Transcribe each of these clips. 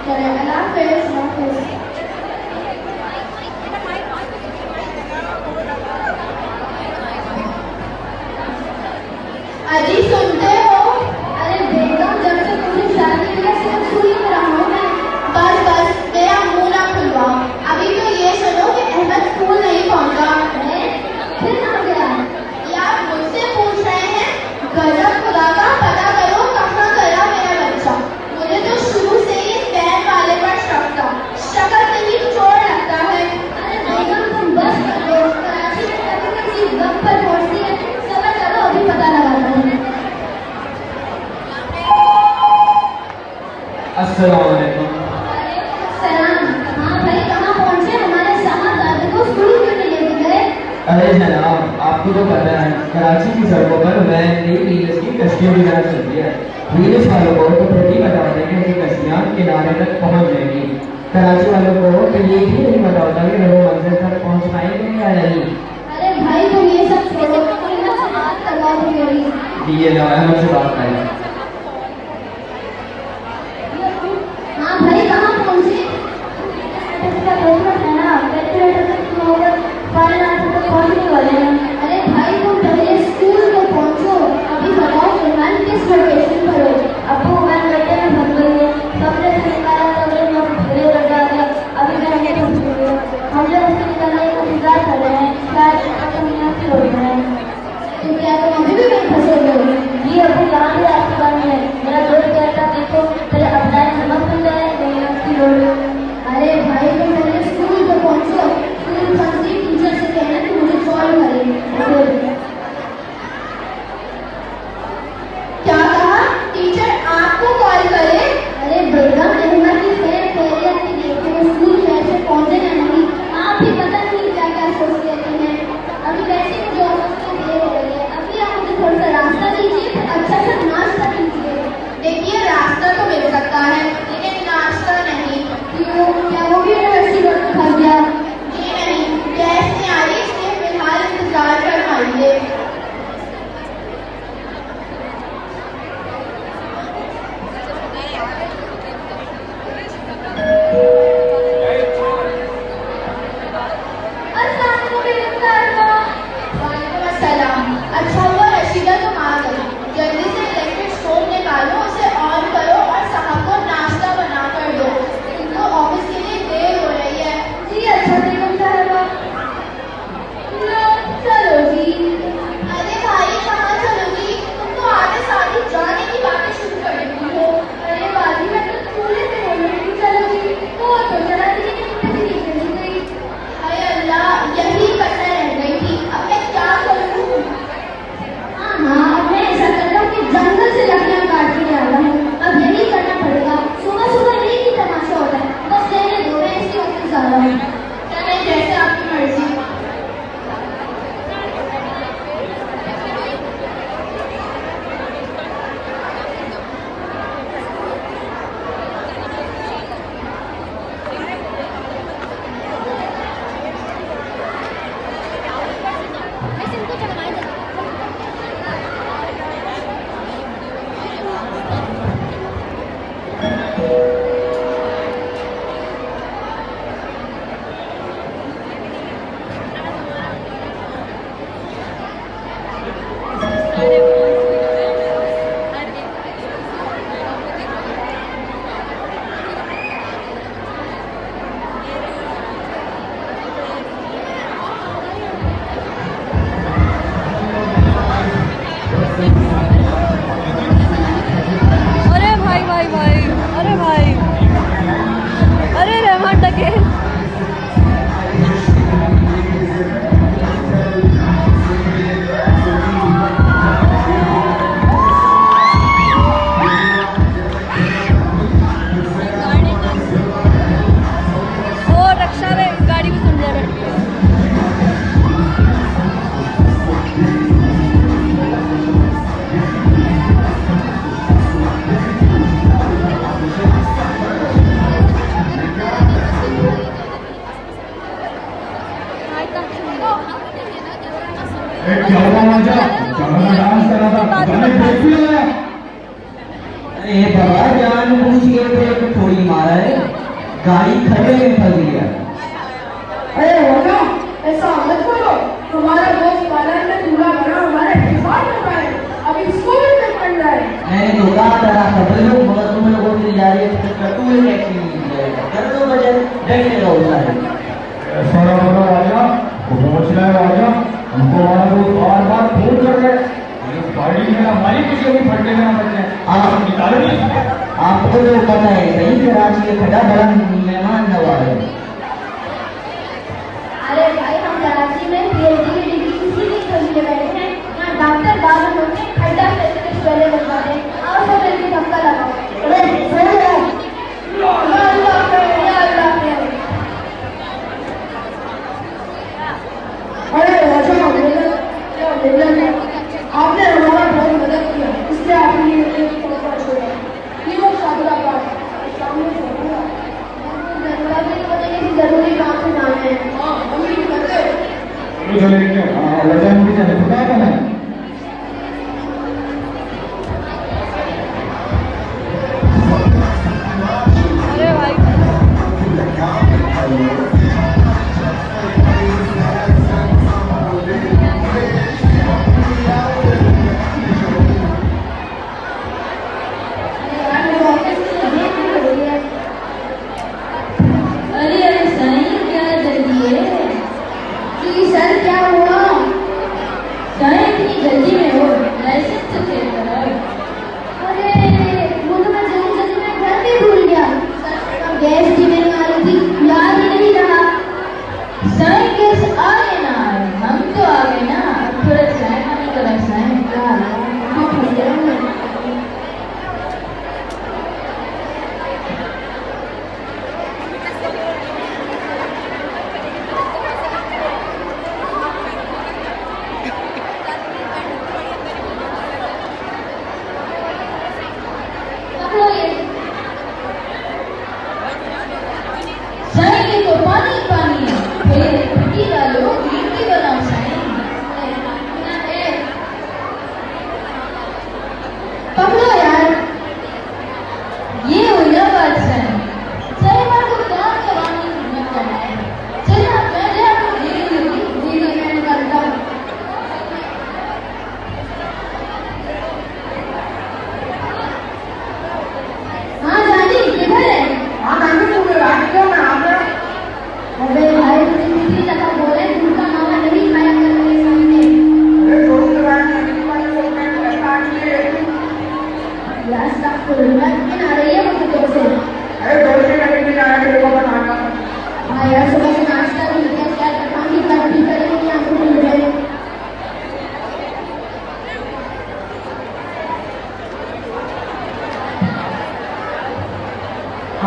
करें। अल्लाह हाफिज़। अजी सुनते हो? अरे बेगम, जब से तुम्हें शादी के लिए सिर्फ सुन रहा हूँ मैं। बस बस मेरा मुंह ना खुलवाओ। अभी तो ये सुनो कि अहमद स्कूल नहीं पहुंचा है। फिर आ गया यार, मुझसे पूछ रहे हैं। गजब खुदा का, पता करो कहाँ गया मेरा बच्चा। मुझे तो शुरू से ही पैर वाले पर शक था। शक्ल से ही चोर लगता है। अरे बेगम तुम बस करो, कराची में कभी किसी वक्त पर पहुंचती है। सबर करो, अभी पता लगाता हूँ। अस्सलाम वालेकुम। सलाम। हाँ भाई, कहाँ पहुँचे? हमारे साहबजादे को स्कूल क्यों नहीं लेके गए? अरे जनाब, आपको तो पता है कराची की सड़कों पर वैन नई व्हीलर्स की कश्तियों की तरह चलती है। व्हीलर्स वालों को तो फिर नहीं पता होता कि उनकी कश्तियाँ किनारे तक पहुँच जाएंगी। कराची वालों को तो ये भी नहीं पता होता कि वो मंजिल तक पहुँच पाएंगे या नहीं। अरे भाई तुम ये सब छोड़ो, कोई ना से बात करवाओ मेरी। ये लो, अहमद से बात करें। हाँ भाई, कहाँ पहुँचे? है ना, पहुँचने वाले हैं। अरे भाई तुम पहले स्कूल तो पहुँचो। अभी बताओ फिलहाल किस लोकेशन पर हो? अबू मैं बेटे में फंस गई है। सबने से निकाला तब धीरे लगा दिया। अभी मैं हमें पहुँच गई हूँ। हम लोग उससे निकलने का इंतजार कर रहे हैं। शायद हम यहाँ से हो रहे हैं। तो क्या तुम अभी भी कहीं फंसे हुए हो? जी अबू, यहाँ भी आपके बारे में मेरा दोस्त कहता देखो पहले अपना नमक मिल जाए नहीं उसकी लोड। अरे भाई तुम पहले स्कूल तो पहुँचो। स्कूल पहुँचते टीचर से कहना कि मुझे कॉल करें। क्या कहा? टीचर आपको कॉल करे? अरे बेगम, अहमद की खैर खैरियत के देखते हुए स्कूल कैसे पहुँचे या नहीं, आप भी पता नहीं क्या क्या सोच लेते हैं। अभी वैसे मुझे ऑफिस में देर हो रही है। अभी आप मुझे थोड़ा सा रास्ता दीजिए, अच्छा सा नाश्ता गाड़ी खड़े में फंस गया। अरे होगा ऐसा मत करो, तुम्हारा दोस्त पार्लर में दूल्हा बना हमारे हिसाब में पाए, अभी स्कूल में पढ़ रहा है। मैंने तो कहा था सब लोग मगर तुम लोगों की जा रही है टू व्हीलर टैक्सी नहीं जाएगा, कर दो बजट बैठने का उतार। सोना बोलो राजा, वो पहुंच रहा है राजा, हमको हमारा दोस्त बार बार फोन कर रहे हैं, गाड़ी में हमारी किसी भी फटने में बच जाए, आप निकालो नहीं। आपको तो पता है सही कराची के खड़ा बड़ा मेहमान नवाज है। अरे भाई हम कराची में पीएचडी की डिग्री इसीलिए खरीदने बैठे हैं, यहाँ डॉक्टर बाबू होते हैं, खड्डा स्पेशलिस्ट पहले बनवाते हैं, और सब मिलकर धक्का लगाओ। अरे सही है, या अल्लाह करे, या अल्लाह करे। अरे राजा आपने हमारा बहुत मदद किया, इसलिए आपने ये तोहफा छोड़ा। ये वो शादरा पास सामने से होगा। जरूरी काम से जाना है। हाँ हम भी करते हैं। चलो चलेंगे, हाँ राजा भी चले, खुदा का है।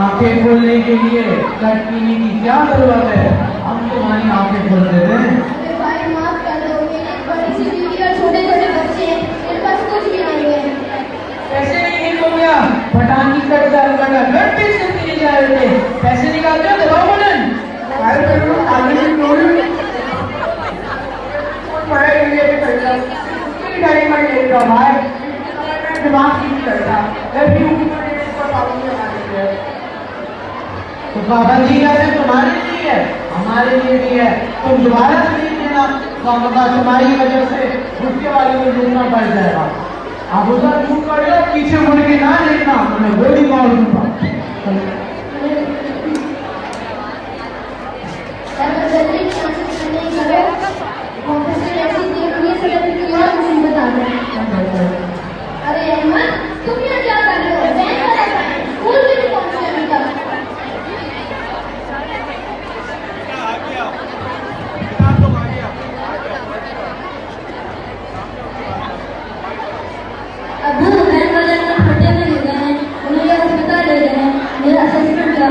आंखें खोलने के लिए कट पीने की क्या जरूरत है, हम तुम्हारी आंखें खोल देते हैं। अरे भाई माफ कर दो, मेरी बड़ी सी बीवी और छोटे छोटे बच्चे हैं, मेरे पास कुछ भी नहीं है। पैसे नहीं हो गया, पठान की कट डाल बना लड़के से नहीं जा रहे थे, पैसे निकालते हो दबाओ बटन। भाई करो आगे की टोली बड़े लिए भी करता कितनी गाड़ी में ले रहा भाई, दिमाग नहीं करता लड़की को पाबंदी लगा देते हैं। तो पाबंदी कैसे तुम्हारे लिए है, हमारे लिए भी है। तुम दोबारा खरीद लेना, तुम्हारी वजह से गुस्से वाले को ढूंढना पड़ जाएगा। आप उधर छूट कर लो, पीछे मुड़ के ना देखना, मैं गोली मार दूंगा। जल्दी नहीं करो, ऑफिसर ऐसी देखिए सदन की और मुसीबत आ गई। अरे अहमद, तुम यहाँ क्या कर रहे हो? मैं स्कूल भी नहीं पहुँची अभी तक। अबू घर वाले फटे में ले गए हैं, उन्हें अस्पताल ले गए हैं। मेरा असेसमेंट का